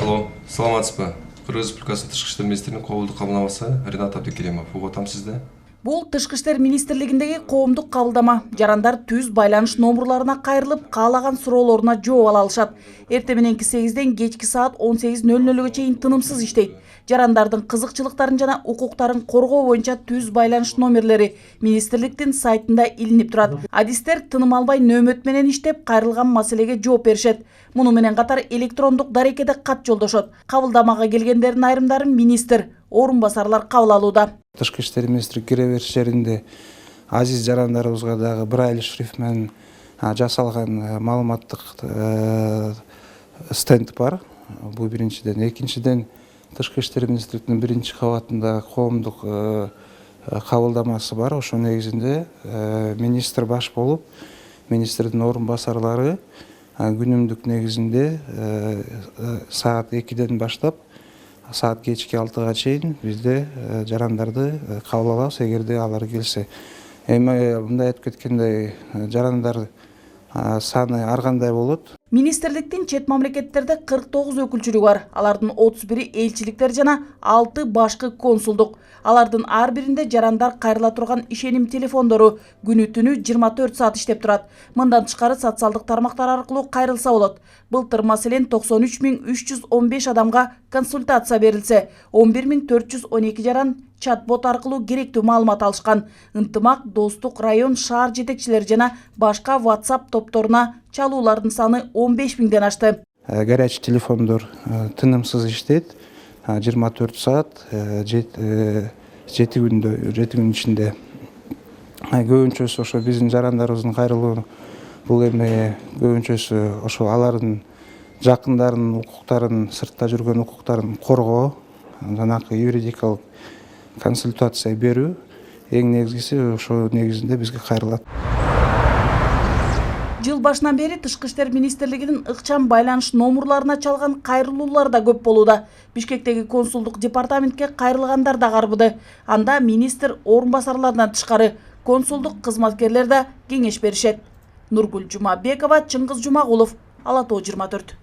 Алло, саламатсызбы? Кыргыз Республикасынын Тышкы иштер министринин коомдук кабылдамасы Ринат Абдикеримов. Угуп атам сизди. Бул Тышкы иштер министрлигиндеги коомдук кабылдама. Жарандар түз байланыш номурларына кайрылып, каалаган суроолоруна жооп ала алышат. Эртең мененки 8ден кечки саат 18:00 чейин тынымсыз иштейт. Жарандардын кызыкчылыктарын жана укуктарын коргоо боюнча түз байланыш номерлери министрликтин сайтында илинип турат. Адистер тыным албай нөөмөт менен иштеп, кайрылган маселеге жооп беришет. Муну менен катар электрондук дарекеде кат жолдошот. Кабылдамага келгендердин айрымдарын министр, орун басарлар кабыл алууда. Тышкы иштер министри кире бериш жеринде азиз жарандарыбызга дагы Брайль шрифт менен жасалган маалыматтык стенд бар. Бул биринчиден. Экинчиден, Тышкы иштер министрлигинин биринчи кабатында коомдук кабылдамасы бар. Ошо негизинде министр баш болуп, министрдин орун басарлары күнүмдүк негизинде саат 2ден баштап саат кечки 6га чейин бизде жарандарды кабыл алабыз, эгерде алар келсе. Эми мындай айтып кеткендей, жарандар саны ар кандай болот. Министрликтин чет мамлекеттерде 49 өкүлчүлүгү бар. Алардын 31 элчиликтер жана 6 башкы консулдук. Алардын ар биринде жарандар кайрыла турган ишеним телефондору күнү-түнү 24 саат иштеп турат. Мындан тышкары социалдык тармактар аркылуу кайрылса болот. Былтыр маселен 93.315 адамга консультация берилсе, 11.412 жаран чат-бот аркылуу керектүү маалымат алышкан. Ынтымак, достук, район, шаар жетекчилери жана башка WhatsApp топторуна чалуулардын саны 15.000ден ашты. Горячий телефондор тынымсыз иштейт. 24 саат 7 күн ичинде. Көбүнчөсү ошо биздин жарандарыбыздын кайрылуу, бул эми көбүнчөсү ошо алардын жакындарынын укуктарын, сыртта жүргөн укуктарын коргоо, жанакы юридикалык консультация берүү, эң негизгиси ошо негизинде бизге кайрылат. Жыл башынан бери Тышкы иштер министрлигинин ыкчам байланыш номурларына чалган кайрылуулар да көп болууда. Бишкектеги консулдук департаментке кайрылгандар да карбыды. Анда министр орун басарларынан тышкары консулдук кызматкерлер да кеңеш беришет. Нургүл Жумабекова, Чыңгыз Жумагулов, Ала Тоо 24.